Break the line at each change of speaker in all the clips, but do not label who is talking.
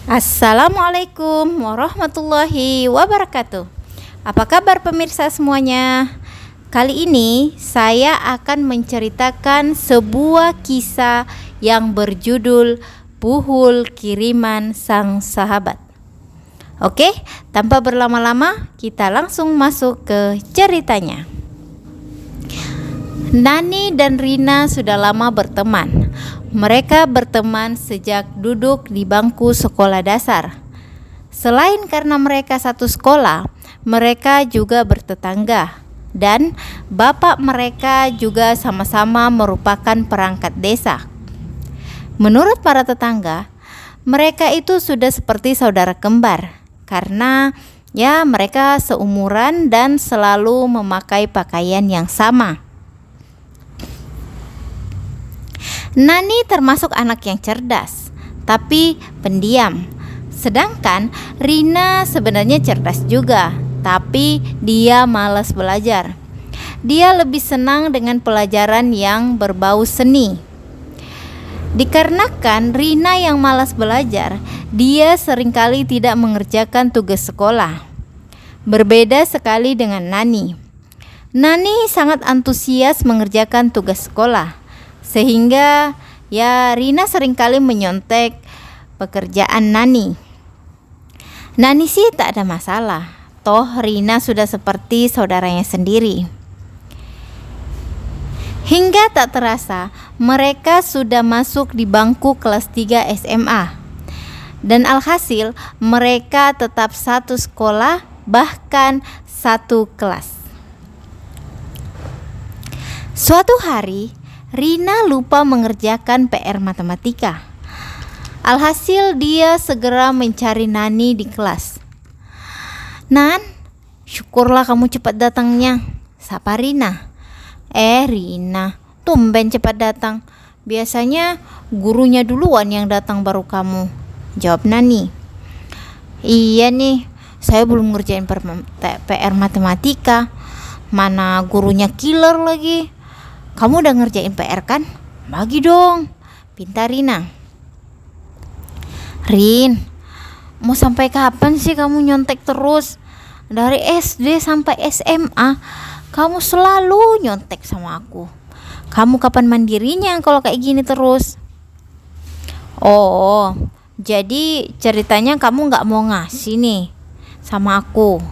Assalamualaikum warahmatullahi wabarakatuh. Apa kabar pemirsa semuanya? Kali ini saya akan menceritakan sebuah kisah yang berjudul Buhul Kiriman Sang Sahabat. Oke, tanpa berlama-lama kita langsung masuk ke ceritanya. Nani dan Rina sudah lama berteman. Mereka berteman sejak duduk di bangku sekolah dasar. Selain karena mereka satu sekolah, mereka juga bertetangga. Dan bapak mereka juga sama-sama merupakan perangkat desa. Menurut para tetangga, mereka itu sudah seperti saudara kembar. Karena mereka seumuran dan selalu memakai pakaian yang sama. Nani termasuk anak yang cerdas, tapi pendiam. Sedangkan Rina sebenarnya cerdas juga, tapi dia malas belajar. Dia lebih senang dengan pelajaran yang berbau seni. Dikarenakan Rina yang malas belajar, dia seringkali tidak mengerjakan tugas sekolah. Berbeda sekali dengan Nani. Nani sangat antusias mengerjakan tugas sekolah. Sehingga Rina seringkali menyontek pekerjaan Nani. Nani sih tak ada masalah. Toh Rina sudah seperti saudaranya sendiri. Hingga tak terasa mereka sudah masuk di bangku kelas 3 SMA. Dan alhasil mereka tetap satu sekolah, bahkan satu kelas. Suatu hari Rina lupa mengerjakan PR matematika. Alhasil dia segera mencari Nani di kelas. "Nan, syukurlah kamu cepat datangnya," sapa Rina. Rina, tumben cepat datang. Biasanya gurunya duluan yang datang baru kamu," jawab Nani. "Iya nih, saya belum ngerjain PR matematika. Mana gurunya killer lagi. Kamu udah ngerjain PR kan? Bagi dong," pinta Rina. "Rin, mau sampai kapan sih kamu nyontek terus? Dari SD sampai SMA, kamu selalu nyontek sama aku. Kamu kapan mandirinya kalau kayak gini terus?" "Oh, jadi ceritanya kamu gak mau ngasih nih sama aku?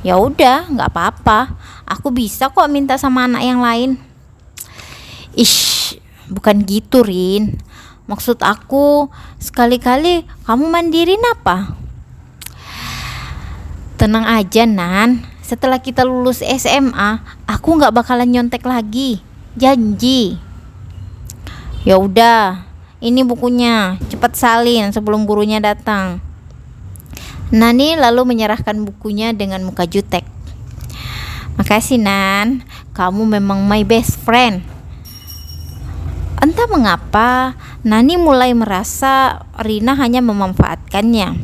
Ya udah, gak apa-apa. Aku bisa kok minta sama anak yang lain." "Ish, bukan gitu Rin. Maksud aku, sekali-kali kamu mandirin apa?" "Tenang aja Nan, setelah kita lulus SMA, aku gak bakalan nyontek lagi. Janji." "Ya udah, ini bukunya, cepat salin sebelum gurunya datang." Nani lalu menyerahkan bukunya dengan muka jutek. "Makasih Nan, kamu memang my best friend." Entah mengapa, Nani mulai merasa Rina hanya memanfaatkannya.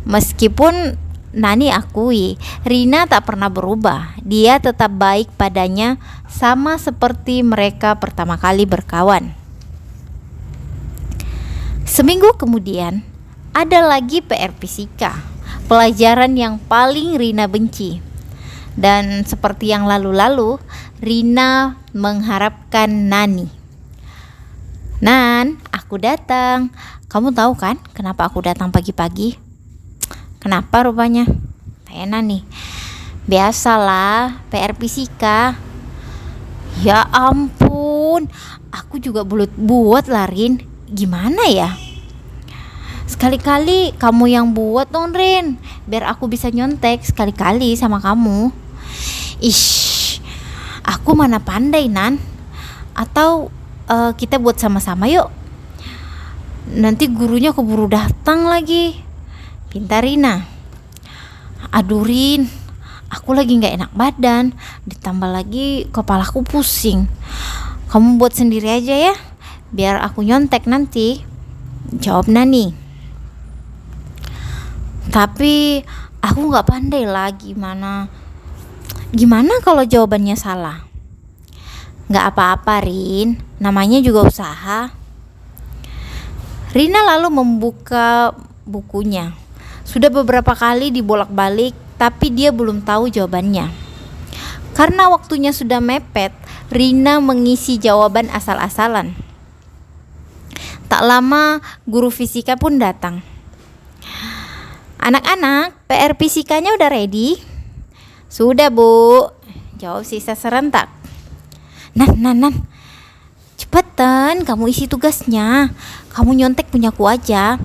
Meskipun Nani akui, Rina tak pernah berubah. Dia tetap baik padanya, sama seperti mereka pertama kali berkawan. Seminggu kemudian, ada lagi PR fisika, pelajaran yang paling Rina benci. Dan seperti yang lalu-lalu, Rina mengharapkan Nani. "Nan, aku datang. Kamu tahu kan kenapa aku datang pagi-pagi?" "Kenapa rupanya?" tanya Nani. "Biasalah, PR fisika." "Ya ampun, aku juga buat lah Rin. Gimana ya?" "Sekali-kali kamu yang buat dong Rin, biar aku bisa nyontek sekali-kali sama kamu." "Ish, aku mana pandai Nan. Atau kita buat sama-sama yuk. Nanti gurunya keburu datang lagi," pinta Rina. "Aduh Rin, aku lagi gak enak badan. Ditambah lagi kepalaku pusing. Kamu buat sendiri aja ya, biar aku nyontek nanti," jawab Nani. "Tapi aku gak pandai lah gimana kalau jawabannya salah?" "Gak apa-apa Rin, namanya juga usaha." Rina lalu membuka bukunya. Sudah beberapa kali dibolak-balik, tapi dia belum tahu jawabannya. Karena waktunya sudah mepet, Rina mengisi jawaban asal-asalan. Tak lama, guru fisika pun datang. "Anak-anak, PR fisikanya udah ready?" "Sudah, Bu," jawab sisa serentak. Nan, cepetan kamu isi tugasnya. Kamu nyontek punyaku aja.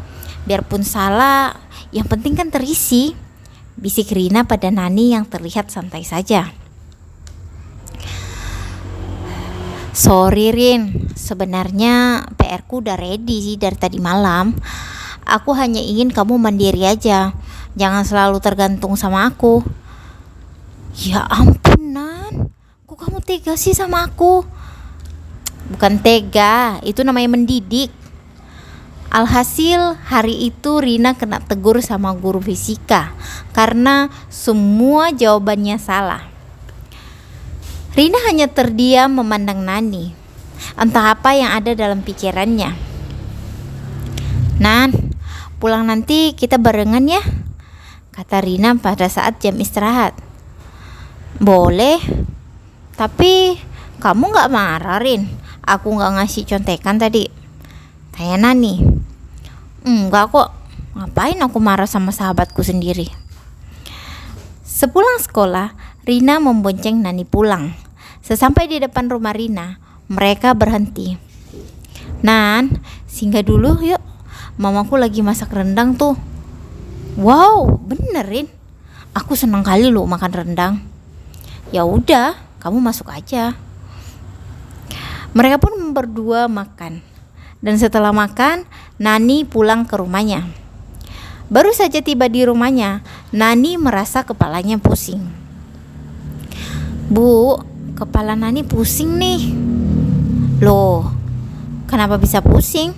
Biarpun salah, yang penting kan terisi," bisik Rina pada Nani yang terlihat santai saja. "Sorry Rin, sebenarnya PR ku udah ready sih dari tadi malam. Aku hanya ingin kamu mandiri aja. Jangan selalu tergantung sama aku." "Ya ampun Nan, kok kamu tega sih sama aku?" "Bukan tega, itu namanya mendidik." Alhasil hari itu Rina kena tegur sama guru fisika karena semua jawabannya salah. Rina hanya terdiam memandang Nani. Entah apa yang ada dalam pikirannya. "Nan, pulang nanti kita barengan ya," kata Rina pada saat jam istirahat. "Boleh, tapi kamu gak marah Rin? Aku gak ngasih contekan tadi?" tanya Nani. "Enggak kok, ngapain aku marah sama sahabatku sendiri." Sepulang sekolah, Rina membonceng Nani pulang. Sesampai di depan rumah Rina, mereka berhenti. "Nan, singgah dulu yuk. Mamaku lagi masak rendang tuh." "Wow, benerin? Aku senang kali loh makan rendang." "Ya udah, kamu masuk aja." Mereka pun berdua makan. Dan setelah makan, Nani pulang ke rumahnya. Baru saja tiba di rumahnya, Nani merasa kepalanya pusing. "Bu, kepala Nani pusing nih." "Loh, kenapa bisa pusing?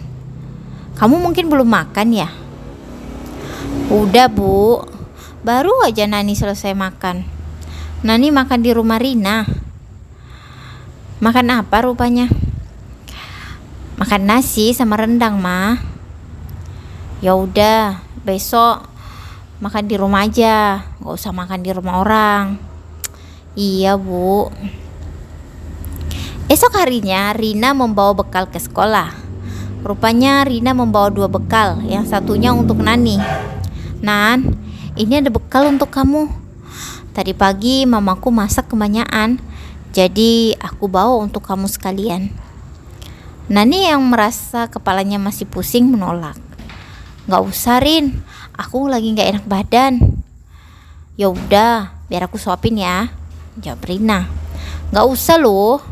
Kamu mungkin belum makan ya?" "Udah Bu, baru aja Nani selesai makan. Nani makan di rumah Rina." "Makan apa rupanya?" "Makan nasi sama rendang, Ma." "Ya udah, besok makan di rumah aja, gak usah makan di rumah orang." "Iya Bu." Esok harinya Rina membawa bekal ke sekolah. Rupanya Rina membawa 2 bekal, yang satunya untuk Nani. "Nan, ini ada bekal untuk kamu. Tadi pagi mamaku masak kebanyakan, jadi aku bawa untuk kamu sekalian." Nani yang merasa kepalanya masih pusing menolak. "Gak usah Rin, aku lagi gak enak badan." "Ya udah, biar aku suapin ya," jawab Rina. "Gak usah loh."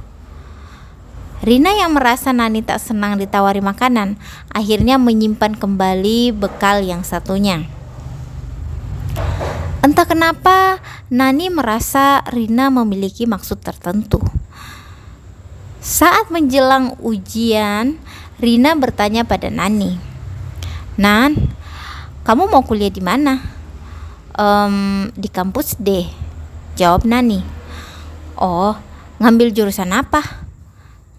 Rina yang merasa Nani tak senang ditawari makanan, akhirnya menyimpan kembali bekal yang satunya. Entah kenapa, Nani merasa Rina memiliki maksud tertentu. Saat menjelang ujian, Rina bertanya pada Nani, "Nan, kamu mau kuliah di mana?" Di kampus deh," jawab Nani. "Oh, ngambil jurusan apa?"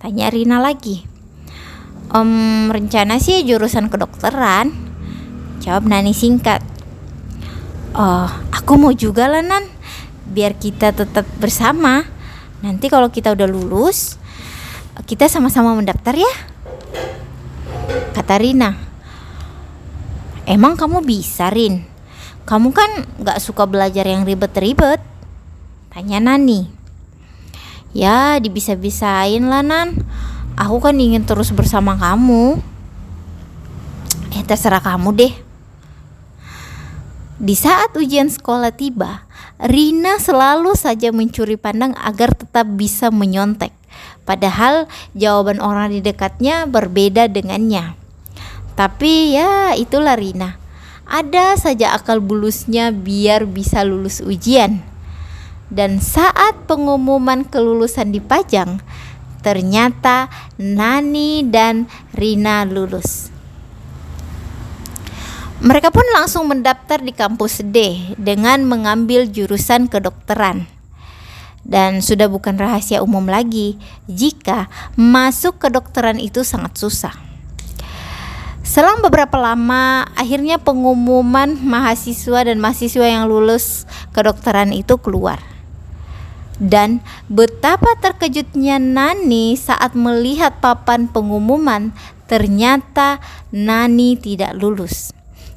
tanya Rina lagi. Rencana sih jurusan kedokteran," jawab Nani singkat. "Oh, aku mau juga lah Nan, biar kita tetap bersama. Nanti kalau kita udah lulus, kita sama-sama mendaftar ya," kata Rina. "Emang kamu bisa Rin? Kamu kan gak suka belajar yang ribet-ribet?" tanya Nani. "Ya dibisa-bisain lah Nan, aku kan ingin terus bersama kamu." Terserah kamu deh." Di saat ujian sekolah tiba, Rina selalu saja mencuri pandang agar tetap bisa menyontek. Padahal jawaban orang di dekatnya berbeda dengannya. Tapi ya itulah Rina. Ada saja akal bulusnya biar bisa lulus ujian. Dan saat pengumuman kelulusan dipajang, ternyata Nani dan Rina lulus. Mereka pun langsung mendaftar di kampus D dengan mengambil jurusan kedokteran. Dan sudah bukan rahasia umum lagi jika masuk kedokteran itu sangat susah. Selang beberapa lama, akhirnya pengumuman mahasiswa dan mahasiswa yang lulus kedokteran itu keluar. Dan betapa terkejutnya Nani saat melihat papan pengumuman, ternyata Nani tidak lulus,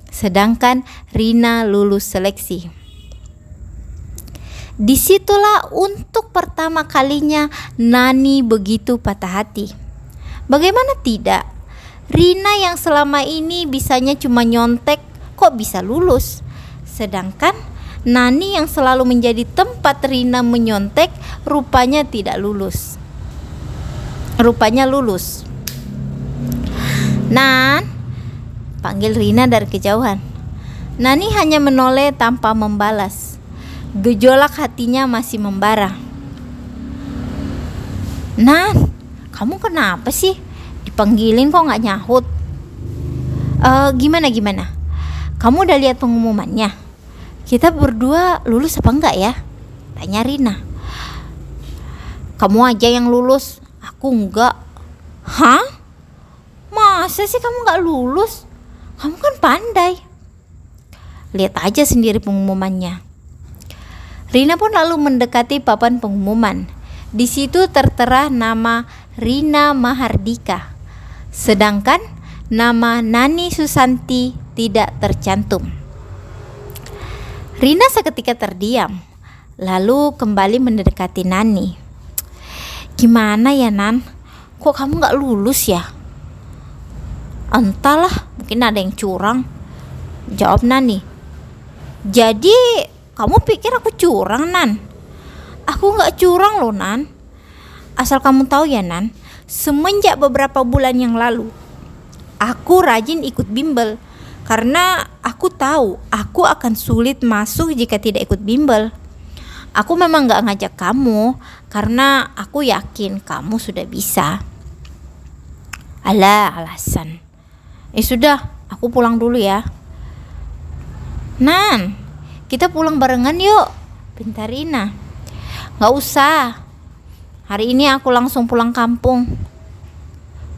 sedangkan Rina lulus seleksi. Disitulah untuk pertama kalinya Nani begitu patah hati. Bagaimana tidak? Rina yang selama ini bisanya cuma nyontek kok bisa lulus, sedangkan Nani yang selalu menjadi tempat Rina menyontek rupanya tidak lulus. Rupanya lulus. Nan, panggil Rina dari kejauhan. Nani hanya menoleh tanpa membalas. Gejolak hatinya masih membara. Nan, kamu kenapa sih? Dipanggilin kok gak nyahut? Gimana? Kamu udah lihat pengumumannya? Kita berdua lulus apa enggak ya? Tanya Rina. Kamu aja yang lulus, aku enggak. Hah? Masa sih kamu enggak lulus? Kamu kan pandai. Lihat aja sendiri pengumumannya. Rina pun lalu mendekati papan pengumuman. Di situ tertera nama Rina Mahardika, sedangkan nama Nani Susanti tidak tercantum. Rina seketika terdiam, lalu kembali mendekati Nani. Gimana ya Nan? Kok kamu gak lulus ya? Entahlah, mungkin ada yang curang, jawab Nani. Jadi kamu pikir aku curang, Nan? Aku gak curang loh, Nan. Asal kamu tahu ya Nan, semenjak beberapa bulan yang lalu aku rajin ikut bimbel. Karena aku tahu aku akan sulit masuk jika tidak ikut bimbel. Aku memang gak ngajak kamu karena aku yakin kamu sudah bisa. Alah, alasan. Sudah, aku pulang dulu ya. Nan, kita pulang barengan yuk, pinta Rina. Gak usah, hari ini aku langsung pulang kampung.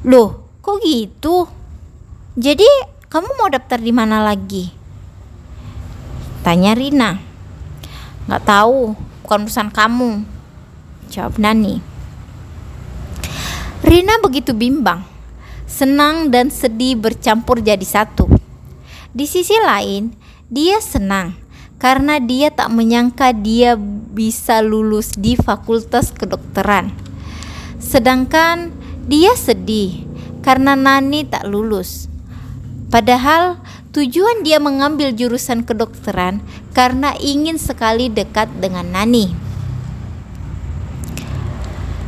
Loh, kok gitu? Jadi kamu mau daftar di mana lagi? Tanya Rina. Gak tahu, bukan urusan kamu, jawab Nani. Rina begitu bimbang, senang dan sedih bercampur jadi satu. Di sisi lain, dia senang karena dia tak menyangka dia bisa lulus di fakultas kedokteran. Sedangkan dia sedih karena Nani tak lulus. Padahal tujuan dia mengambil jurusan kedokteran karena ingin sekali dekat dengan Nani.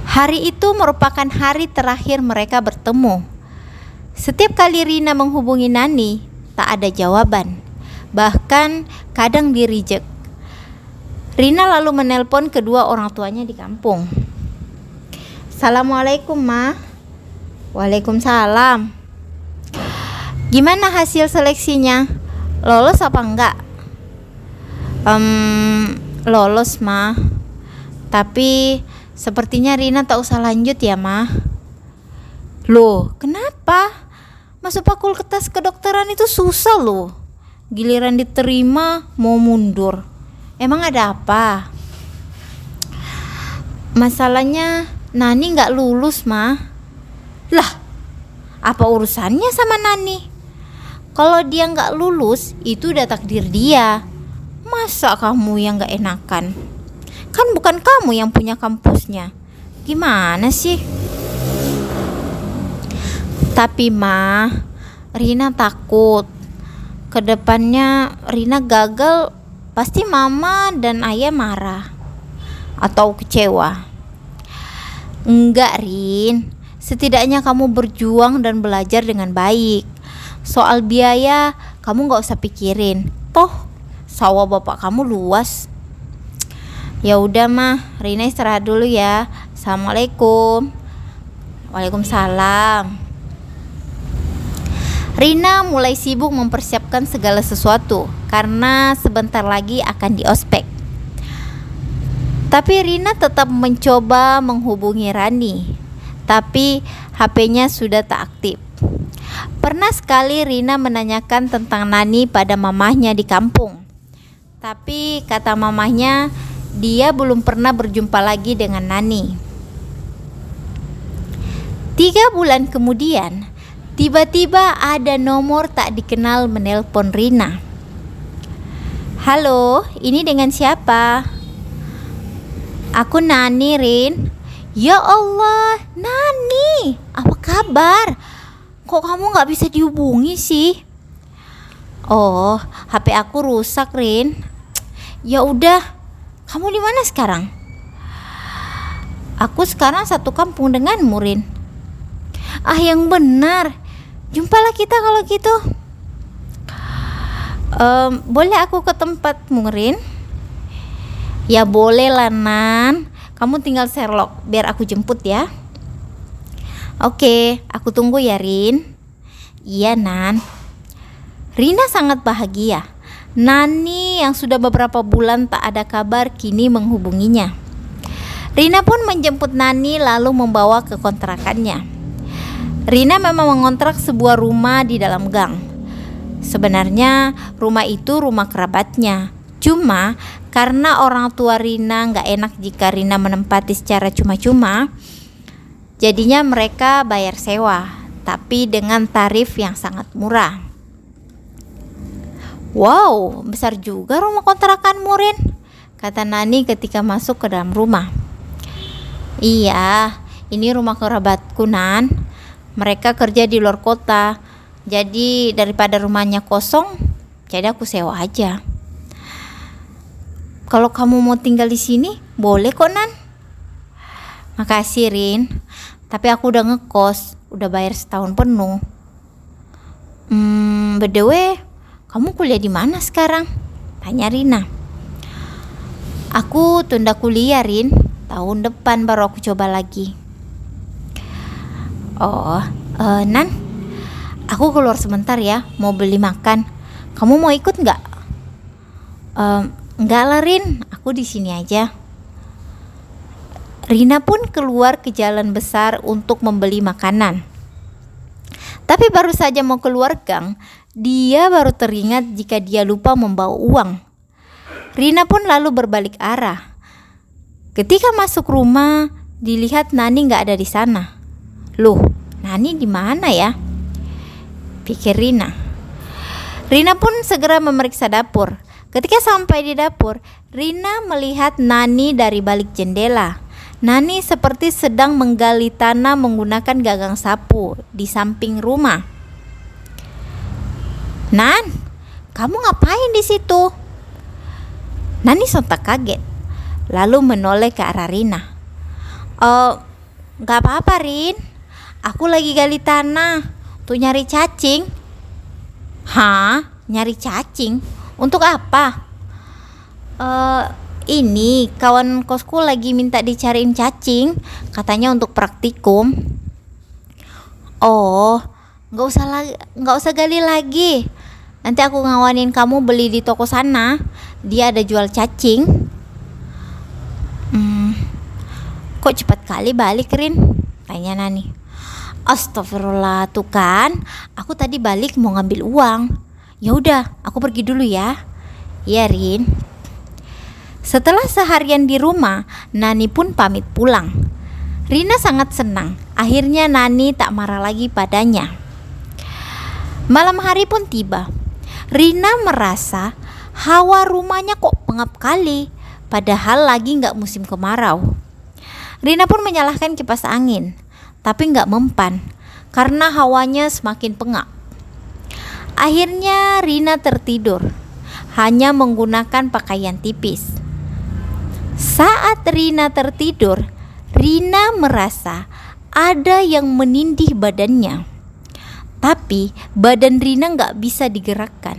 Hari itu merupakan hari terakhir mereka bertemu. Setiap kali Rina menghubungi Nani, tak ada jawaban. Bahkan kadang di-reject. Rina lalu menelpon kedua orang tuanya di kampung. Assalamualaikum, Ma. Waalaikumsalam. Gimana hasil seleksinya? Lolos apa enggak? Lolos, Ma. Tapi sepertinya Rina tak usah lanjut ya, Ma. Loh, kenapa? Masuk fakultas kedokteran itu susah loh. Giliran diterima mau mundur. Emang ada apa? Masalahnya Nani gak lulus, Ma. Lah, apa urusannya sama Nani? Kalau dia gak lulus, itu udah takdir dia. Masa kamu yang gak enakan? Kan bukan kamu yang punya kampusnya. Gimana sih? Tapi Ma, Rina takut kedepannya Rina gagal, pasti mama dan ayah marah atau kecewa. Enggak, Rin. Setidaknya kamu berjuang dan belajar dengan baik. Soal biaya kamu gak usah pikirin. Toh sawah bapak kamu luas. Ya udah mah, Rina istirahat dulu ya. Assalamualaikum. Waalaikumsalam. Rina mulai sibuk mempersiapkan segala sesuatu karena sebentar lagi akan diospek. Tapi Rina tetap mencoba menghubungi Rani, tapi HP-nya sudah tak aktif. Pernah sekali Rina menanyakan tentang Nani pada mamahnya di kampung. Tapi kata mamahnya, dia belum pernah berjumpa lagi dengan Nani. 3 bulan kemudian, tiba-tiba ada nomor tak dikenal menelpon Rina. "Halo, ini dengan siapa?" "Aku Nani, Rin." "Ya Allah, Nani, apa kabar? Kok kamu gak bisa dihubungi sih?" "Oh, HP aku rusak, Rin." "Ya udah, kamu di mana sekarang?" "Aku sekarang satu kampung denganmu, Rin." "Ah, yang benar. Jumpalah kita kalau gitu." Boleh aku ke tempatmu, Rin?" "Ya boleh lah, Nan. Kamu tinggal Sherlock, biar aku jemput ya." "Oke, aku tunggu ya, Rin." "Iya, Nan." Rina sangat bahagia. Nani yang sudah beberapa bulan tak ada kabar kini menghubunginya. Rina pun menjemput Nani lalu membawa ke kontrakannya. Rina memang mengontrak sebuah rumah di dalam gang. Sebenarnya rumah itu rumah kerabatnya. Cuma karena orang tua Rina gak enak jika Rina menempati secara cuma-cuma, jadinya mereka bayar sewa, tapi dengan tarif yang sangat murah. "Wow, besar juga rumah kontrakanmu, Rin," kata Nani ketika masuk ke dalam rumah. "Iya, ini rumah kerabatku, Nan. Mereka kerja di luar kota. Jadi daripada rumahnya kosong, jadi aku sewa aja." "Kalau kamu mau tinggal di sini, boleh kok, Nan." "Makasih, Rin. Tapi aku udah ngekos, udah bayar setahun penuh." By the way, kamu kuliah di mana sekarang?" tanya Rina. "Aku tunda kuliah, Rin. Tahun depan baru aku coba lagi." "Oh, Nan, aku keluar sebentar ya, mau beli makan. Kamu mau ikut nggak?" "Enggak lah, Rin. Aku di sini aja." Rina pun keluar ke jalan besar untuk membeli makanan. Tapi baru saja mau keluar gang, dia baru teringat jika dia lupa membawa uang. Rina pun lalu berbalik arah. Ketika masuk rumah, dilihat Nani gak ada di sana. "Loh, Nani di mana ya?" pikir Rina. Rina pun segera memeriksa dapur. Ketika sampai di dapur, Rina melihat Nani dari balik jendela. Nani seperti sedang menggali tanah menggunakan gagang sapu di samping rumah. "Nan, kamu ngapain di situ?" Nani sontak kaget, lalu menoleh ke arah Rina. Gak apa-apa, Rin. Aku lagi gali tanah untuk nyari cacing." "Hah? Nyari cacing? Untuk apa?" Ini kawan kosku lagi minta dicariin cacing, katanya untuk praktikum." "Oh, nggak usah gali lagi. Nanti aku ngawanin kamu beli di toko sana. Dia ada jual cacing." Kok cepat kali balik, Rin?" tanya Nani. "Astagfirullah, tuh kan, aku tadi balik mau ngambil uang. Ya udah, aku pergi dulu ya." "Iya, Rin." Setelah seharian di rumah, Nani pun pamit pulang. Rina sangat senang. Akhirnya Nani tak marah lagi padanya. Malam hari pun tiba. Rina merasa hawa rumahnya kok pengap kali, padahal lagi gak musim kemarau. Rina pun menyalakan kipas angin, tapi gak mempan karena hawanya semakin pengap. Akhirnya Rina tertidur, hanya menggunakan pakaian tipis. Saat Rina tertidur, Rina merasa ada yang menindih badannya. Tapi badan Rina gak bisa digerakkan.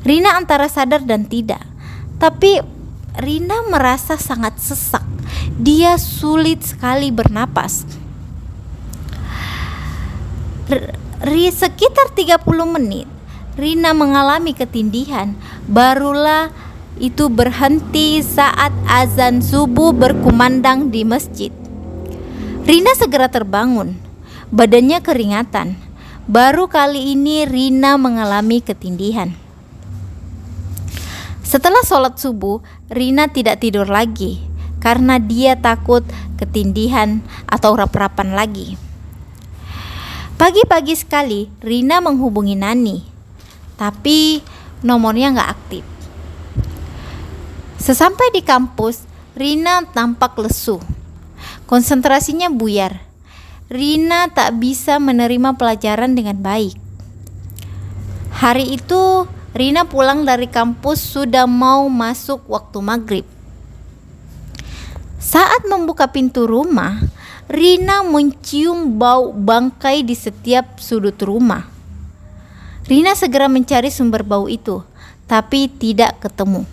Rina antara sadar dan tidak. Tapi Rina merasa sangat sesak. Dia sulit sekali bernapas. Sekitar 30 menit Rina mengalami ketindihan. Barulah itu berhenti saat azan subuh berkumandang di masjid. Rina segera terbangun. Badannya keringatan. Baru kali ini Rina mengalami ketindihan. Setelah sholat subuh, Rina tidak tidur lagi karena dia takut ketindihan atau rap-rapan lagi. Pagi-pagi sekali Rina menghubungi Nani, tapi nomornya gak aktif. Sesampai di kampus, Rina tampak lesu. Konsentrasinya buyar. Rina tak bisa menerima pelajaran dengan baik. Hari itu Rina pulang dari kampus sudah mau masuk waktu maghrib. Saat membuka pintu rumah, Rina mencium bau bangkai di setiap sudut rumah. Rina segera mencari sumber bau itu, tapi tidak ketemu.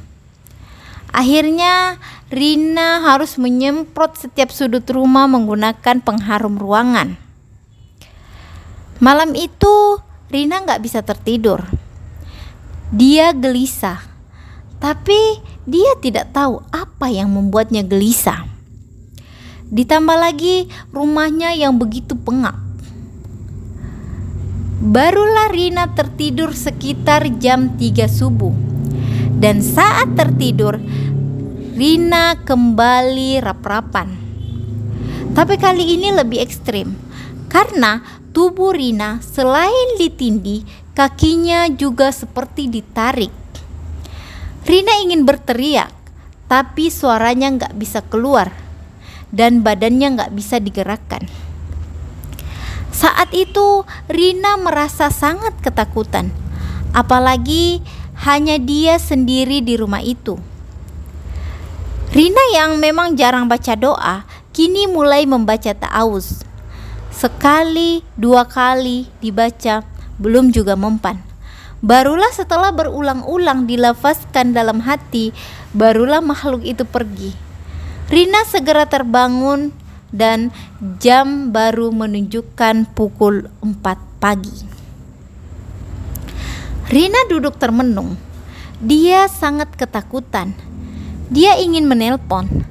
Akhirnya Rina harus menyemprot setiap sudut rumah menggunakan pengharum ruangan. Malam itu Rina gak bisa tertidur. Dia gelisah, tapi dia tidak tahu apa yang membuatnya gelisah. Ditambah lagi rumahnya yang begitu pengap. Barulah Rina tertidur sekitar jam 3 subuh. Dan saat tertidur, Rina kembali rap-rapan. Tapi kali ini lebih ekstrim, karena tubuh Rina selain ditindih, kakinya juga seperti ditarik. Rina ingin berteriak, tapi suaranya gak bisa keluar dan badannya gak bisa digerakkan. Saat itu Rina merasa sangat ketakutan, apalagi hanya dia sendiri di rumah itu. Rina yang memang jarang baca doa, kini mulai membaca ta'awuz. Sekali, 2 kali dibaca, belum juga mempan. Barulah setelah berulang-ulang dilafazkan dalam hati, barulah makhluk itu pergi. Rina segera terbangun dan jam baru menunjukkan pukul 4 pagi. Rina duduk termenung. Dia sangat ketakutan. Dia ingin menelpon,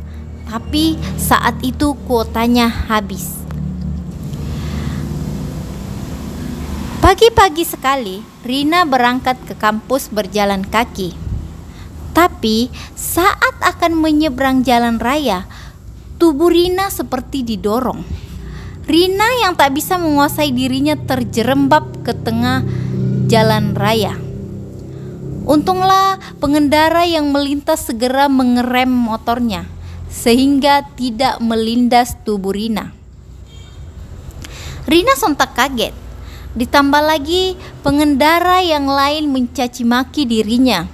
tapi saat itu kuotanya habis. Pagi-pagi sekali, Rina berangkat ke kampus berjalan kaki. Tapi saat akan menyeberang jalan raya, tubuh Rina seperti didorong. Rina yang tak bisa menguasai dirinya terjerembab ke tengah jalan raya. Untunglah pengendara yang melintas segera mengerem motornya, sehingga tidak melindas tubuh Rina. Rina sontak kaget. Ditambah lagi pengendara yang lain mencaci maki dirinya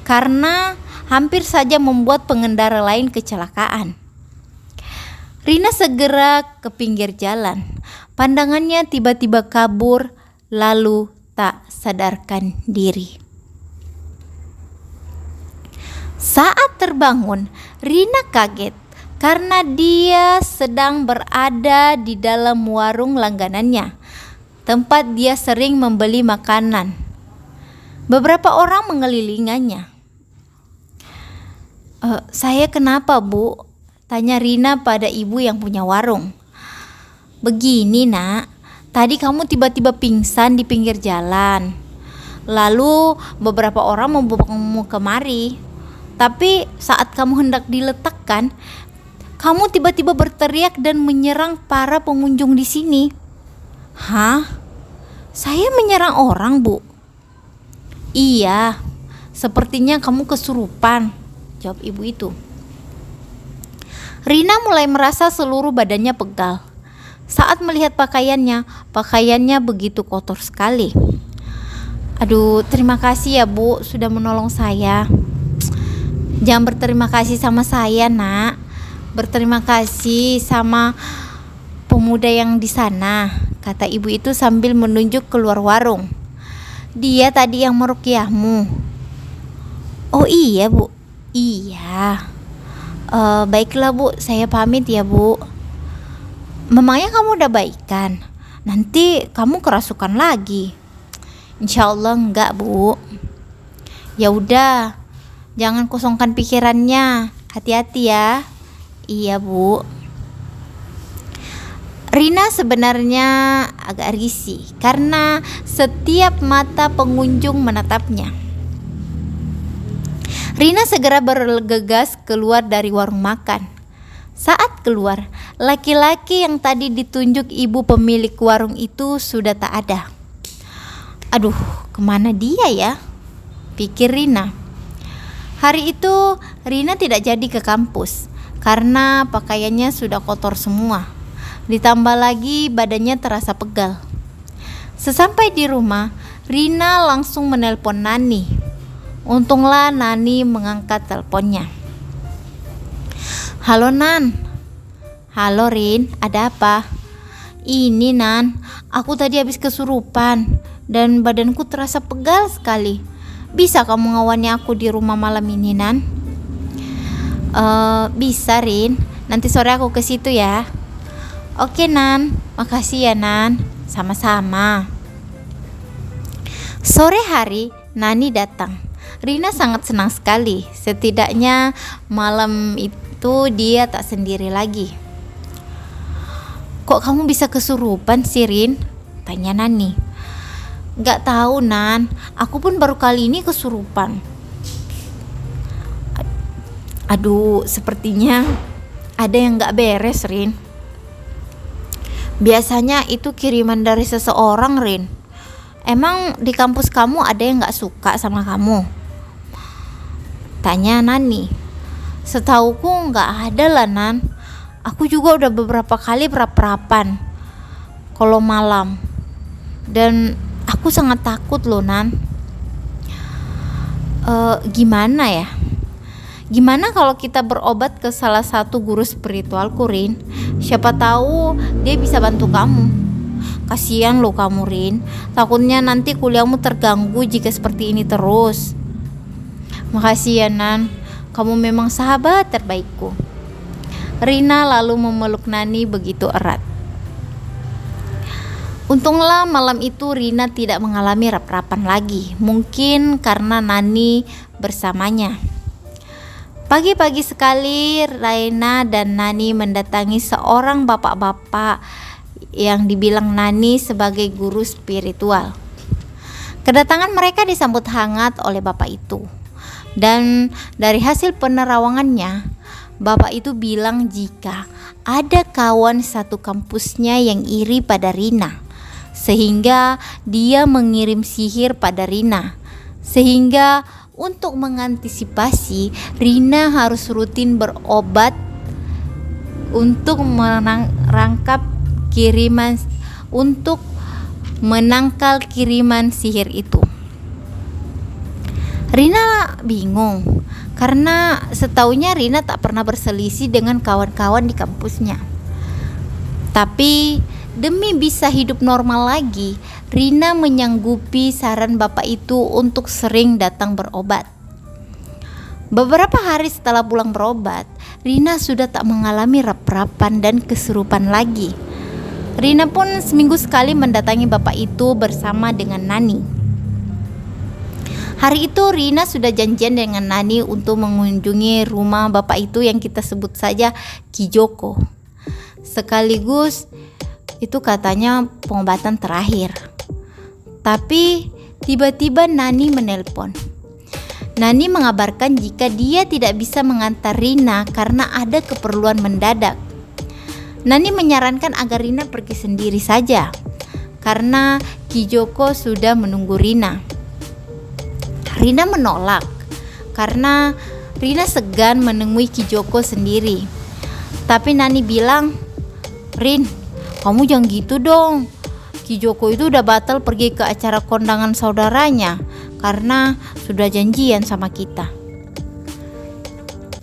karena hampir saja membuat pengendara lain kecelakaan. Rina segera ke pinggir jalan. Pandangannya tiba-tiba kabur lalu tak sadarkan diri. Saat terbangun, Rina kaget karena dia sedang berada di dalam warung langganannya, tempat dia sering membeli makanan. Beberapa orang mengelilinginya. Saya kenapa, Bu? Tanya Rina pada ibu yang punya warung. Begini, Nak. Tadi kamu tiba-tiba pingsan di pinggir jalan. Lalu beberapa orang membawa kamu kemari. Tapi saat kamu hendak diletakkan, kamu tiba-tiba berteriak dan menyerang para pengunjung di sini. Hah? Saya menyerang orang, Bu? Iya, sepertinya kamu kesurupan, jawab ibu itu. Rina mulai merasa seluruh badannya pegal. Saat melihat pakaiannya begitu kotor sekali. Aduh, terima kasih ya, Bu, sudah menolong saya. Jangan berterima kasih sama saya, Nak. Berterima kasih sama pemuda yang di sana, kata ibu itu sambil menunjuk keluar warung. Dia tadi yang meruqyahmu. Oh iya, Bu. Iya. Baiklah, Bu, saya pamit ya, Bu. Memangnya kamu udah baikan? Nanti kamu kerasukan lagi. Insyaallah enggak, Bu. Ya udah, jangan kosongkan pikirannya. Hati-hati ya. Iya, Bu. Rina sebenarnya agak risih karena setiap mata pengunjung menatapnya. Rina segera bergegas keluar dari warung makan. Saat keluar, laki-laki yang tadi ditunjuk ibu pemilik warung itu sudah tak ada. Aduh, kemana dia ya? Pikir Rina. Hari itu Rina tidak jadi ke kampus karena pakaiannya sudah kotor semua. Ditambah lagi badannya terasa pegal. Sesampai di rumah, Rina langsung menelpon Nani. Untunglah Nani mengangkat teleponnya. Halo Nan. Halo Rin, ada apa? Ini Nan, aku tadi habis kesurupan dan badanku terasa pegal sekali. Bisa kamu ngawani aku di rumah malam ini Nan? Bisa Rin, nanti sore aku ke situ ya. Oke Nan, makasih ya Nan. Sama-sama. Sore hari, Nani datang. Rina sangat senang sekali. Setidaknya malam itu dia tak sendiri lagi. Kok kamu bisa kesurupan sih Rin? Tanya Nani. Gak tahu Nan, aku pun baru kali ini kesurupan. Aduh, sepertinya ada yang gak beres Rin. Biasanya itu kiriman dari seseorang Rin. Emang di kampus kamu ada yang gak suka sama kamu? Tanya Nani. Setauku gak ada lah Nan. Aku juga udah beberapa kali berap-rapan kalau malam. Dan aku sangat takut loh Nan. Gimana ya? Gimana kalau kita berobat ke salah satu guru spiritual Rin? Siapa tahu dia bisa bantu kamu. Kasihan loh kamu Rin. Takutnya nanti kuliahmu terganggu jika seperti ini terus. Makasih ya Nan. Kamu memang sahabat terbaikku. Rina lalu memeluk Nani begitu erat. Untunglah malam itu Rina tidak mengalami rap-rapan lagi. Mungkin karena Nani bersamanya. Pagi-pagi sekali Raina dan Nani mendatangi seorang bapak-bapak yang dibilang Nani sebagai guru spiritual. Kedatangan mereka disambut hangat oleh bapak itu. Dan dari hasil penerawangannya, bapak itu bilang jika ada kawan satu kampusnya yang iri pada Rina, sehingga dia mengirim sihir pada Rina, sehingga untuk mengantisipasi Rina harus rutin berobat untuk menangkal kiriman sihir itu. Rina bingung karena setaunya Rina tak pernah berselisih dengan kawan-kawan di kampusnya. Tapi demi bisa hidup normal lagi, Rina menyanggupi saran bapak itu untuk sering datang berobat. Beberapa hari setelah pulang berobat, Rina sudah tak mengalami rap-rapan dan kesurupan lagi. Rina pun seminggu sekali mendatangi bapak itu bersama dengan Nani. Hari itu Rina sudah janjian dengan Nani untuk mengunjungi rumah bapak itu yang kita sebut saja Ki Joko. Sekaligus itu katanya pengobatan terakhir. Tapi tiba-tiba Nani menelpon. Nani mengabarkan jika dia tidak bisa mengantar Rina karena ada keperluan mendadak. Nani menyarankan agar Rina pergi sendiri saja karena Ki Joko sudah menunggu Rina. Rina menolak karena Rina segan menemui Ki Joko sendiri. Tapi Nani bilang, Rin, kamu jangan gitu dong. Ki Joko itu udah batal pergi ke acara kondangan saudaranya karena sudah janjian sama kita.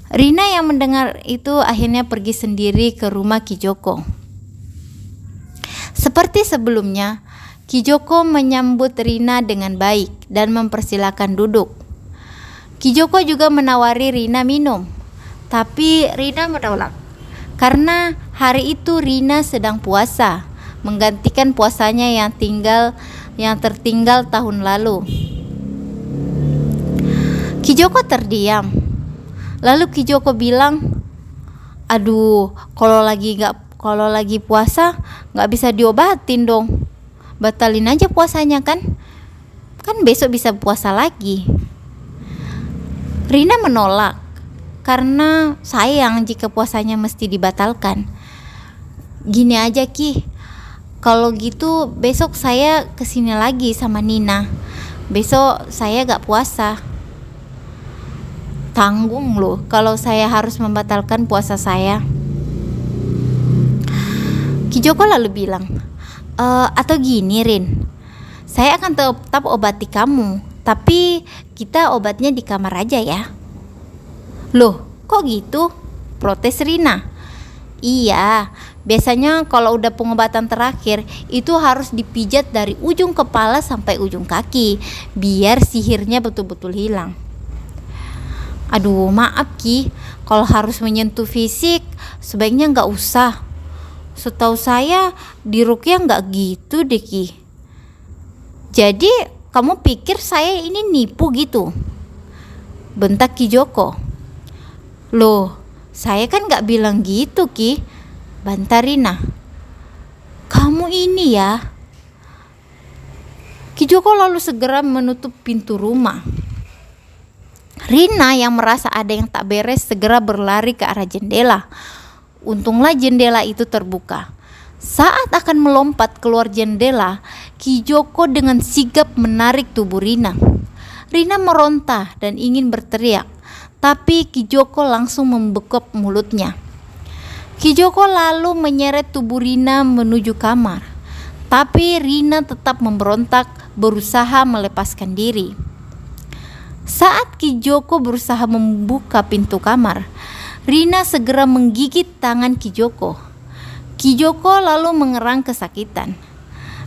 Rina yang mendengar itu akhirnya pergi sendiri ke rumah Ki Joko. Seperti sebelumnya, Ki Joko menyambut Rina dengan baik dan mempersilakan duduk. Ki Joko juga menawari Rina minum, tapi Rina menolak karena hari itu Rina sedang puasa, menggantikan puasanya yang tertinggal tahun lalu. Ki Joko terdiam. Lalu Ki Joko bilang, aduh, Kalau lagi puasa nggak bisa diobatin dong. Batalin aja puasanya kan? Kan besok bisa puasa lagi. Rina menolak karena sayang jika puasanya mesti dibatalkan. Gini aja Ki, kalau gitu besok saya kesini lagi sama Nina. Besok saya gak puasa. Tanggung loh kalau saya harus membatalkan puasa saya. Ki Joko lalu bilang, atau gini Rin, saya akan tetap obati kamu, tapi kita obatnya di kamar aja ya. Loh, kok gitu? Protes Rina. Iya, biasanya kalau udah pengobatan terakhir itu harus dipijat dari ujung kepala sampai ujung kaki biar sihirnya betul-betul hilang. Aduh, maaf Ki, kalau harus menyentuh fisik sebaiknya nggak usah. Setahu saya di ruqyah nggak gitu deh Ki. Jadi kamu pikir saya ini nipu gitu? Bentak Ki Joko. Loh, saya kan gak bilang gitu Ki, bantah Rina. Kamu ini ya. Ki Joko lalu segera menutup pintu rumah. Rina yang merasa ada yang tak beres segera berlari ke arah jendela. Untunglah jendela itu terbuka. Saat akan melompat keluar jendela, Ki Joko dengan sigap menarik tubuh Rina. Rina meronta dan ingin berteriak, tapi Ki Joko langsung membekap mulutnya. Ki Joko lalu menyeret tubuh Rina menuju kamar, tapi Rina tetap memberontak berusaha melepaskan diri. Saat Ki Joko berusaha membuka pintu kamar, Rina segera menggigit tangan Ki Joko. Ki Joko lalu mengerang kesakitan.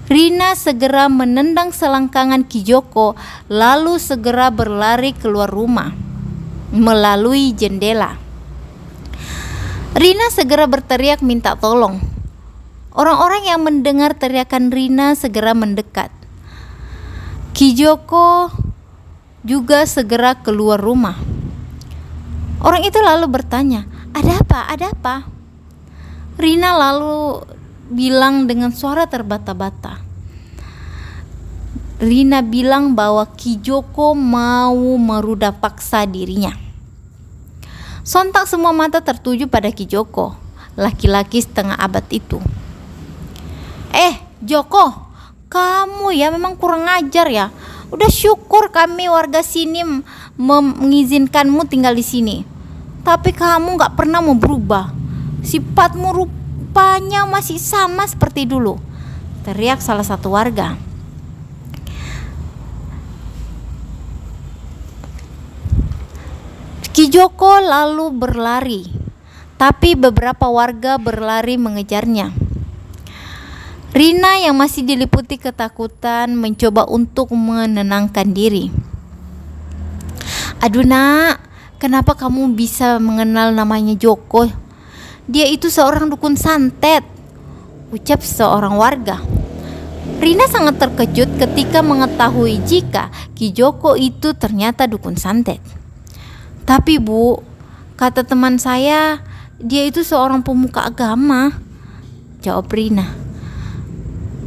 Rina segera menendang selangkangan Ki Joko lalu segera berlari keluar rumah melalui jendela. Rina segera berteriak minta tolong. Orang-orang yang mendengar teriakan Rina segera mendekat. Ki Joko juga segera keluar rumah. Orang itu lalu bertanya, "Ada apa? Ada apa?" Rina lalu bilang dengan suara terbata-bata. Rina bilang bahwa Ki Joko mau merudah paksa dirinya. Sontak semua mata tertuju pada Ki Joko, laki-laki setengah abad itu. Joko, kamu ya memang kurang ajar ya. Udah syukur kami warga sini mengizinkanmu tinggal di sini. Tapi kamu gak pernah mau berubah. Sifatmu rupanya masih sama seperti dulu, teriak salah satu warga. Ki Joko lalu berlari, tapi beberapa warga berlari mengejarnya. Rina yang masih diliputi ketakutan mencoba untuk menenangkan diri. "Aduh nak, kenapa kamu bisa mengenal namanya Joko? Dia itu seorang dukun santet," ucap seorang warga. Rina sangat terkejut ketika mengetahui jika Ki Joko itu ternyata dukun santet. "Tapi Bu, kata teman saya, dia itu seorang pemuka agama," jawab Rina.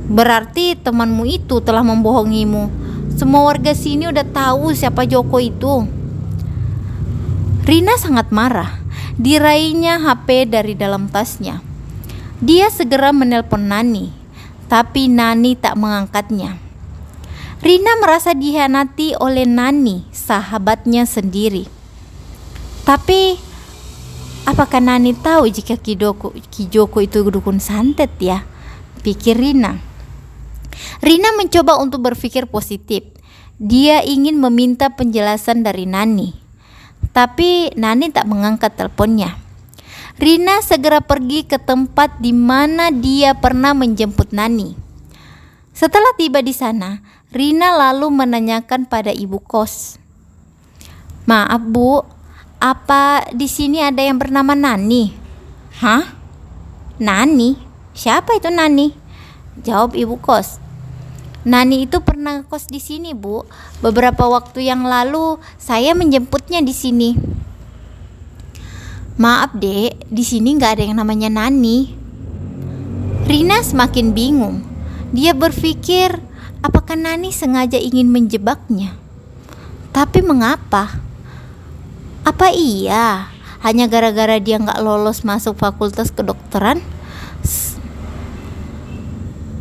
"Berarti temanmu itu telah membohongimu. Semua warga sini udah tahu siapa Joko itu." Rina sangat marah. Diraihnya HP dari dalam tasnya. Dia segera menelpon Nani, tapi Nani tak mengangkatnya. Rina merasa dihianati oleh Nani, sahabatnya sendiri. Tapi apakah Nani tahu jika Ki Joko itu dukun santet ya? Pikir Rina. Rina mencoba untuk berpikir positif. Dia ingin meminta penjelasan dari Nani, tapi Nani tak mengangkat teleponnya. Rina segera pergi ke tempat di mana dia pernah menjemput Nani. Setelah tiba di sana, Rina lalu menanyakan pada ibu kos, "Maaf Bu, apa di sini ada yang bernama Nani?" "Hah? Nani? Siapa itu Nani?" jawab ibu kos. "Nani itu pernah kos di sini, Bu. Beberapa waktu yang lalu saya menjemputnya di sini." "Maaf, Dek, di sini nggak ada yang namanya Nani." Rina semakin bingung. Dia berpikir, apakah Nani sengaja ingin menjebaknya? Tapi mengapa? Apa iya hanya gara-gara dia gak lolos masuk fakultas kedokteran?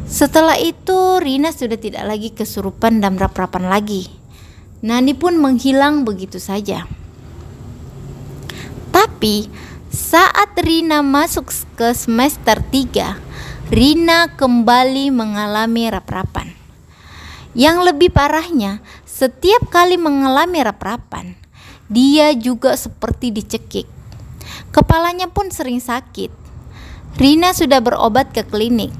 Setelah itu Rina sudah tidak lagi kesurupan dan rap-rapan lagi. Nani pun menghilang begitu saja. Tapi saat Rina masuk ke semester 3, Rina kembali mengalami rap-rapan. Yang lebih parahnya, setiap kali mengalami rap-rapan, dia juga seperti dicekik. Kepalanya pun sering sakit. Rina sudah berobat ke klinik,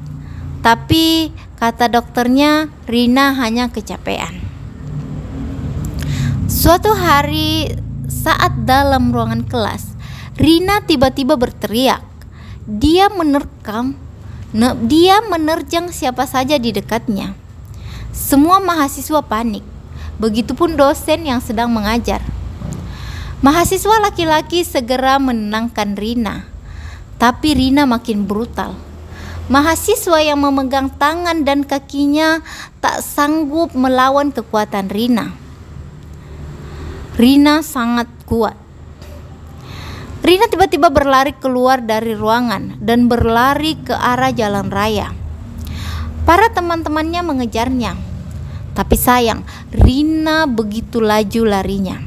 tapi kata dokternya Rina hanya kecapean. Suatu hari saat dalam ruangan kelas, Rina tiba-tiba berteriak. Dia menerjang siapa saja di dekatnya. Semua mahasiswa panik, begitupun dosen yang sedang mengajar. Mahasiswa laki-laki segera menenangkan Rina, tapi Rina makin brutal. Mahasiswa yang memegang tangan dan kakinya tak sanggup melawan kekuatan Rina. Rina sangat kuat. Rina tiba-tiba berlari keluar dari ruangan dan berlari ke arah jalan raya. Para teman-temannya mengejarnya, tapi sayang, Rina begitu laju larinya,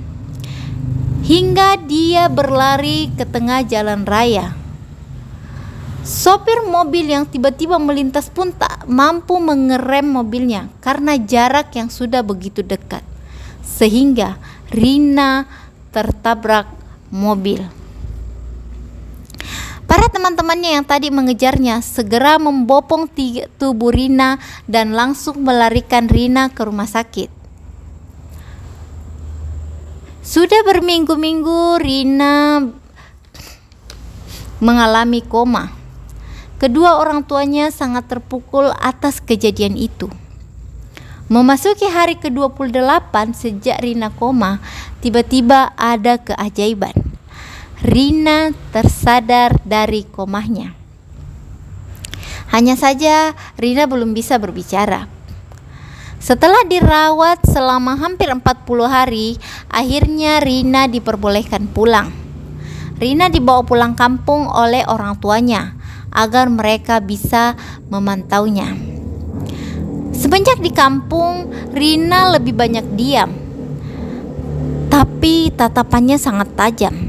hingga dia berlari ke tengah jalan raya. Sopir mobil yang tiba-tiba melintas pun tak mampu mengerem mobilnya karena jarak yang sudah begitu dekat, sehingga Rina tertabrak mobil. Para teman-temannya yang tadi mengejarnya segera membopong tubuh Rina dan langsung melarikan Rina ke rumah sakit. Sudah berminggu-minggu Rina mengalami koma. Kedua orang tuanya sangat terpukul atas kejadian itu. Memasuki hari ke-28 sejak Rina koma, tiba-tiba ada keajaiban. Rina tersadar dari komanya. Hanya saja Rina belum bisa berbicara. Setelah dirawat selama hampir 40 hari, akhirnya Rina diperbolehkan pulang. Rina dibawa pulang kampung oleh orang tuanya agar mereka bisa memantaunya. Semenjak di kampung, Rina lebih banyak diam, tapi tatapannya sangat tajam.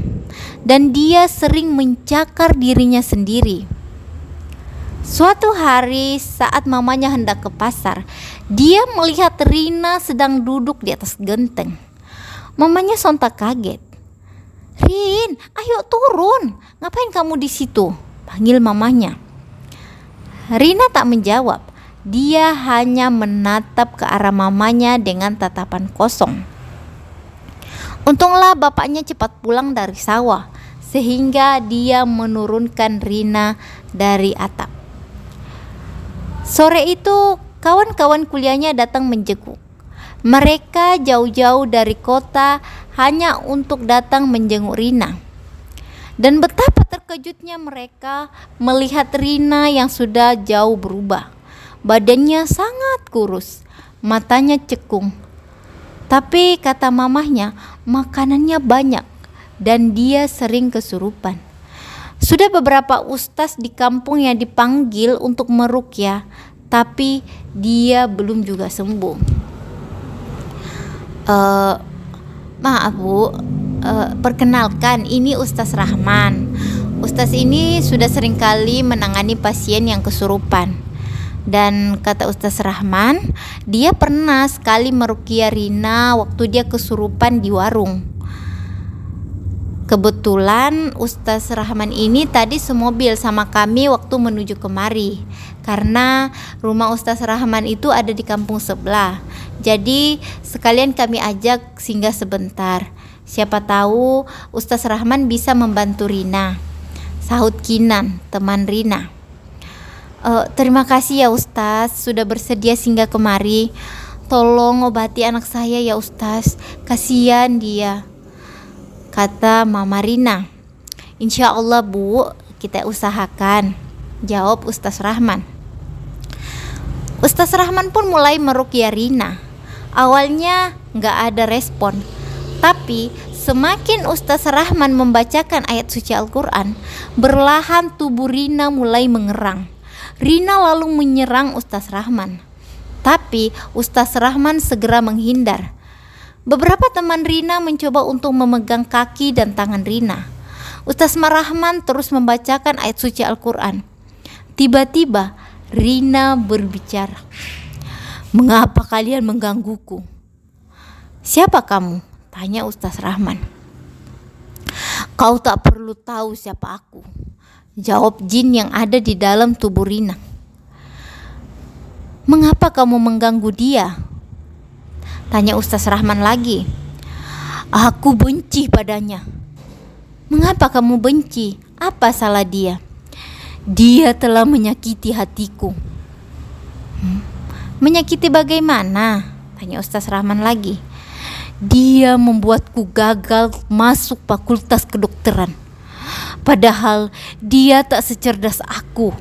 Dan dia sering mencakar dirinya sendiri. Suatu hari saat mamanya hendak ke pasar, dia melihat Rina sedang duduk di atas genteng. Mamanya sontak kaget. "Rin, ayo turun. Ngapain kamu di situ?" panggil mamanya. Rina tak menjawab. Dia hanya menatap ke arah mamanya dengan tatapan kosong. Untunglah bapaknya cepat pulang dari sawah, sehingga dia menurunkan Rina dari atap. Sore itu kawan-kawan kuliahnya datang menjenguk. Mereka jauh-jauh dari kota hanya untuk datang menjenguk Rina. Dan betapa terkejutnya mereka melihat Rina yang sudah jauh berubah. Badannya sangat kurus, matanya cekung. Tapi kata mamahnya, makanannya banyak dan dia sering kesurupan. Sudah beberapa ustaz di kampung yang dipanggil untuk meruqyah, tapi dia belum juga sembuh. Maaf Bu, perkenalkan, ini Ustaz Rahman. Ustaz ini sudah sering kali menangani pasien yang kesurupan. Dan kata Ustaz Rahman, dia pernah sekali meruqyah Rina waktu dia kesurupan di warung. Kebetulan Ustaz Rahman ini tadi semobil sama kami waktu menuju kemari, karena rumah Ustaz Rahman itu ada di kampung sebelah. Jadi sekalian kami ajak singgah sebentar. Siapa tahu Ustaz Rahman bisa membantu Rina, sahut Kinan, teman Rina. Terima kasih ya Ustaz, sudah bersedia singgah kemari. Tolong obati anak saya ya Ustaz, kasihan dia, kata Mama Rina. Insya Allah Bu, kita usahakan. jawab Ustaz Rahman. Ustaz Rahman pun mulai meruqyah Rina. Awalnya gak ada respon, tapi semakin Ustaz Rahman membacakan ayat suci Al-Quran, berlahan tubuh Rina mulai mengerang. Rina lalu menyerang Ustaz Rahman, tapi Ustaz Rahman segera menghindar. Beberapa teman Rina mencoba untuk memegang kaki dan tangan Rina. Ustaz Rahman terus membacakan ayat suci Al-Quran. Tiba-tiba Rina berbicara. "Mengapa kalian menggangguku?" "Siapa kamu?" tanya Ustaz Rahman. "Kau tak perlu tahu siapa aku," jawab jin yang ada di dalam tubuh Rina. "Mengapa kamu mengganggu dia?" tanya Ustaz Rahman lagi. "Aku benci padanya." "Mengapa kamu benci? Apa salah dia?" "Dia telah menyakiti hatiku." "Menyakiti bagaimana?" tanya Ustaz Rahman lagi. "Dia membuatku gagal masuk fakultas kedokteran. Padahal dia tak secerdas aku.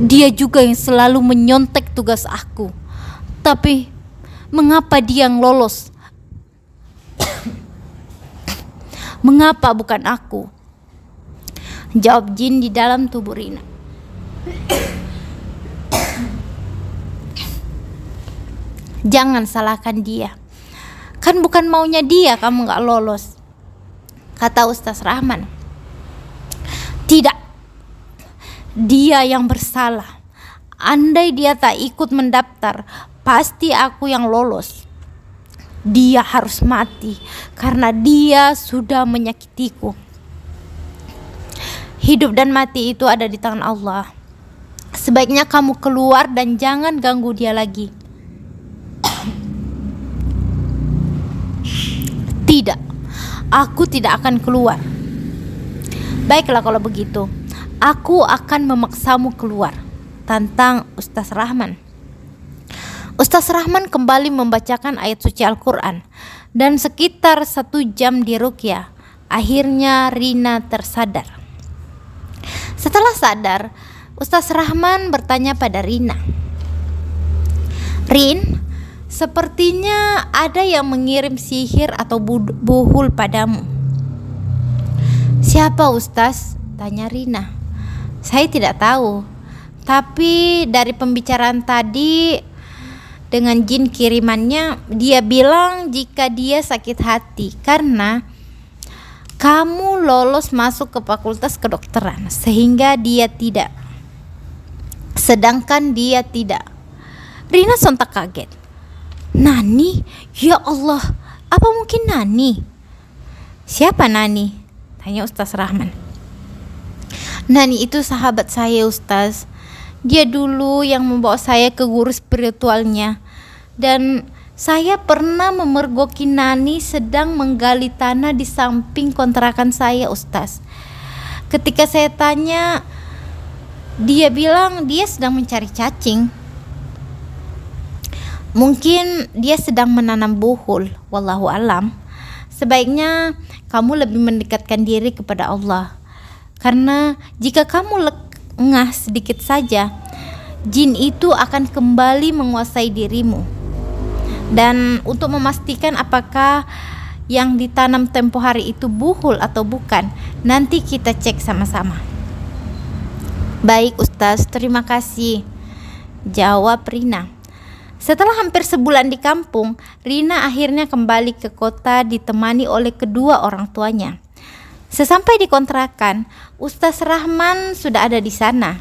Dia juga yang selalu menyontek tugas aku. Tapi mengapa dia yang lolos? Mengapa bukan aku?" jawab jin di dalam tubuh Rina. "Jangan salahkan dia. Kan bukan maunya dia kamu gak lolos," kata Ustaz Rahman. "Tidak, dia yang bersalah. Andai dia tak ikut mendaftar, pasti aku yang lolos. Dia harus mati karena dia sudah menyakitiku. Hidup dan mati itu ada di tangan Allah. Sebaiknya kamu keluar dan jangan ganggu dia lagi." "Tidak, aku tidak akan keluar." "Baiklah kalau begitu, aku akan memaksamu keluar," tantang Ustaz Rahman. Ustaz Rahman kembali membacakan ayat suci Al-Quran dan sekitar 1 jam diruqyah. Akhirnya Rina tersadar. Setelah sadar, Ustaz Rahman bertanya pada Rina, "Rin, sepertinya ada yang mengirim sihir atau buhul padamu." "Siapa Ustaz?" tanya Rina. "Saya tidak tahu, tapi dari pembicaraan tadi dengan jin kirimannya, dia bilang jika dia sakit hati karena kamu lolos masuk ke fakultas kedokteran sehingga dia tidak, sedangkan dia tidak." Rina sontak kaget. "Nani? Ya Allah, apa mungkin Nani?" "Siapa Nani?" tanya Ustaz Rahman. "Nani itu sahabat saya Ustaz. Dia dulu yang membawa saya ke guru spiritualnya. Dan saya pernah memergoki Nani sedang menggali tanah di samping kontrakan saya Ustaz. Ketika saya tanya, dia bilang dia sedang mencari cacing. Mungkin dia sedang menanam buhul, wallahu alam. Sebaiknya kamu lebih mendekatkan diri kepada Allah. Karena jika kamu lengah sedikit saja, jin itu akan kembali menguasai dirimu. Dan untuk memastikan apakah yang ditanam tempo hari itu buhul atau bukan, nanti kita cek sama-sama." "Baik Ustaz, terima kasih," jawab Rina. Setelah hampir sebulan di kampung, Rina akhirnya kembali ke kota ditemani oleh kedua orang tuanya. Sesampai di kontrakan, Ustaz Rahman sudah ada di sana.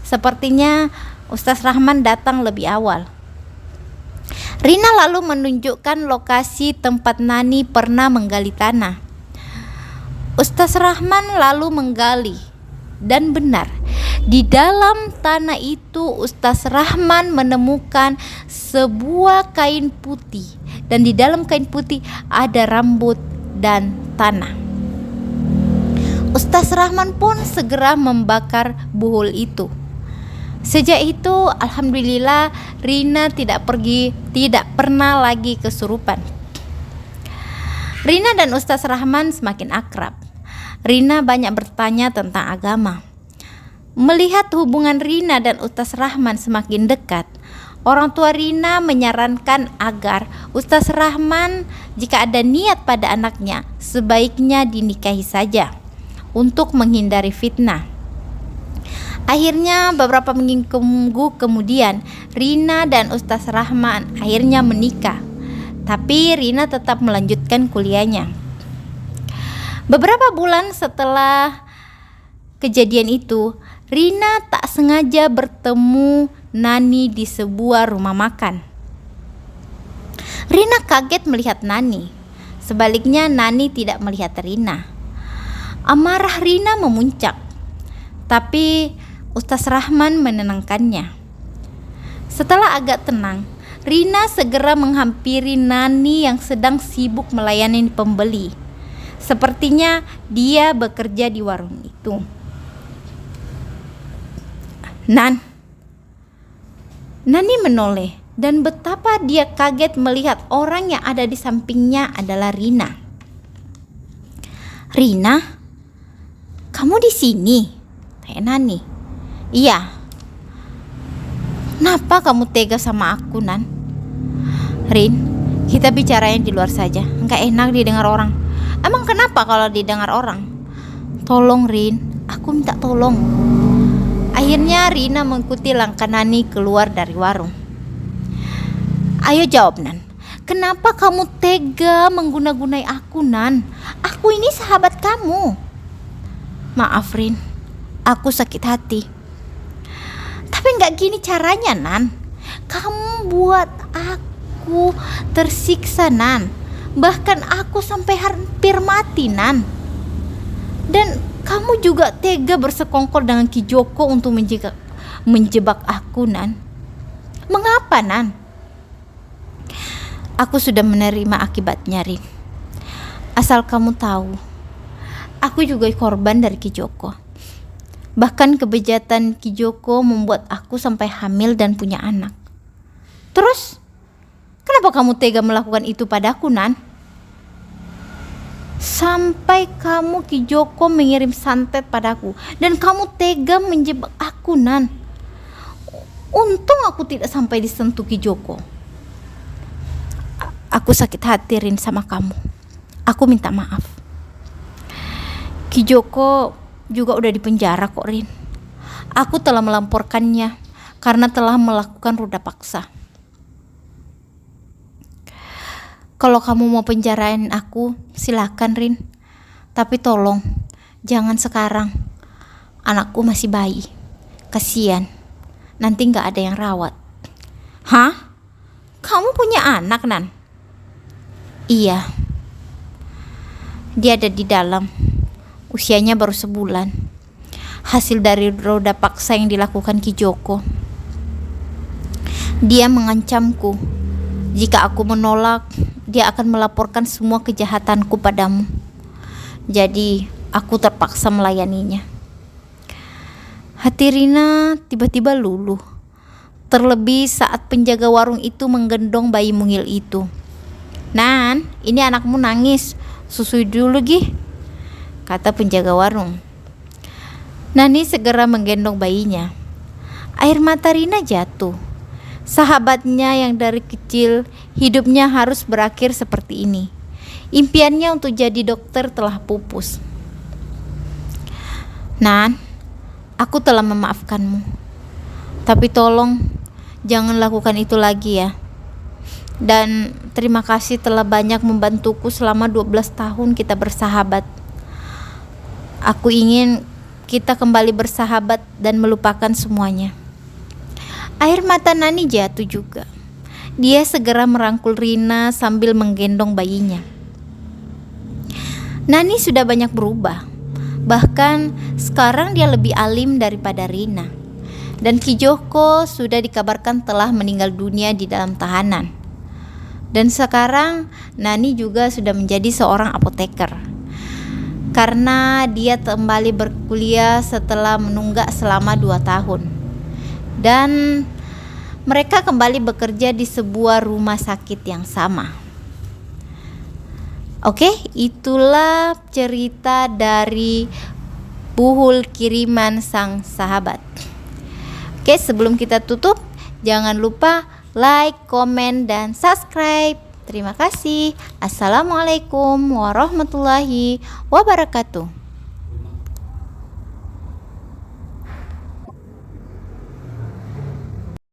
Sepertinya Ustaz Rahman datang lebih awal. Rina lalu menunjukkan lokasi tempat Nani pernah menggali tanah. Ustaz Rahman lalu menggali, dan benar, di dalam tanah itu Ustaz Rahman menemukan sebuah kain putih, dan di dalam kain putih ada rambut dan tanah. Ustaz Rahman pun segera membakar buhul itu. Sejak itu, alhamdulillah, Rina tidak pernah lagi kesurupan. Rina dan Ustaz Rahman semakin akrab. Rina banyak bertanya tentang agama. Melihat hubungan Rina dan Ustaz Rahman semakin dekat, orang tua Rina menyarankan agar Ustaz Rahman jika ada niat pada anaknya sebaiknya dinikahi saja untuk menghindari fitnah. Akhirnya beberapa minggu kemudian Rina dan Ustaz Rahman akhirnya menikah. Tapi Rina tetap melanjutkan kuliahnya. Beberapa bulan setelah kejadian itu, Rina tak sengaja bertemu Nani di sebuah rumah makan. Rina kaget melihat Nani. Sebaliknya Nani tidak melihat Rina. Amarah Rina memuncak. Tapi Ustaz Rahman menenangkannya. Setelah agak tenang, Rina segera menghampiri Nani yang sedang sibuk melayani pembeli. Sepertinya dia bekerja di warung itu. Nani menoleh dan betapa dia kaget melihat orang yang ada di sampingnya adalah Rina. "Rina, kamu di sini?" tanya Nani. "Iya." "Kenapa kamu tega sama aku, Nan?" "Rin, kita bicaranya di luar saja. Enggak enak didengar orang." "Emang kenapa kalau didengar orang?" "Tolong Rin, aku minta tolong." Akhirnya Rina mengikuti langkah Nani keluar dari warung. "Ayo jawab, Nan. Kenapa kamu tega mengguna-gunai aku, Nan? Aku ini sahabat kamu." "Maaf Rin, aku sakit hati." "Tapi gak gini caranya, Nan. Kamu buat aku tersiksa, Nan. Bahkan aku sampai hampir mati, Nan. Dan kamu juga tega bersekongkol dengan Ki Joko untuk menjebak aku, Nan. Mengapa, Nan?" "Aku sudah menerima akibatnya, Rin. Asal kamu tahu, aku juga korban dari Ki Joko. Bahkan kebejatan Ki Joko membuat aku sampai hamil dan punya anak. Terus, kenapa kamu tega melakukan itu padaku, Nan? Sampai kamu Ki Joko mengirim santet padaku dan kamu tega menjebak aku, Nan. Untung aku tidak sampai disentuh Ki Joko." "Aku sakit hati, Rin, sama kamu. Aku minta maaf. Ki Joko juga udah dipenjara kok, Rin. Aku telah melamporkannya karena telah melakukan ruda paksa. Kalau kamu mau penjarain aku, silakan, Rin. Tapi tolong, jangan sekarang. Anakku masih bayi. Kasian, nanti gak ada yang rawat." "Hah? Kamu punya anak, Nan?" "Iya. Dia ada di dalam. Usianya baru sebulan. Hasil dari roda paksa yang dilakukan Ki Joko. Dia mengancamku. Jika aku menolak, dia akan melaporkan semua kejahatanku padamu. Jadi, aku terpaksa melayaninya." Hati Rina tiba-tiba luluh. Terlebih saat penjaga warung itu menggendong bayi mungil itu. "Nan, ini anakmu nangis. Susui dulu, Gih," kata penjaga warung. Nani segera menggendong bayinya. Air mata Rina jatuh. Sahabatnya yang dari kecil hidupnya harus berakhir seperti ini. Impiannya untuk jadi dokter telah pupus. "Nan, aku telah memaafkanmu. Tapi tolong jangan lakukan itu lagi ya. Dan terima kasih telah banyak membantuku selama 12 tahun kita bersahabat. Aku ingin kita kembali bersahabat dan melupakan semuanya." Air mata Nani jatuh juga. Dia segera merangkul Rina sambil menggendong bayinya. Nani sudah banyak berubah. Bahkan sekarang dia lebih alim daripada Rina. Dan Ki Joko sudah dikabarkan telah meninggal dunia di dalam tahanan. Dan sekarang Nani juga sudah menjadi seorang apoteker. Karena dia kembali berkuliah setelah menunggak selama 2 tahun. Dan mereka kembali bekerja di sebuah rumah sakit yang sama. Oke, itulah cerita dari buhul kiriman sang sahabat. Oke, sebelum kita tutup, jangan lupa like, komen, dan subscribe. Terima kasih. Assalamualaikum warahmatullahi wabarakatuh.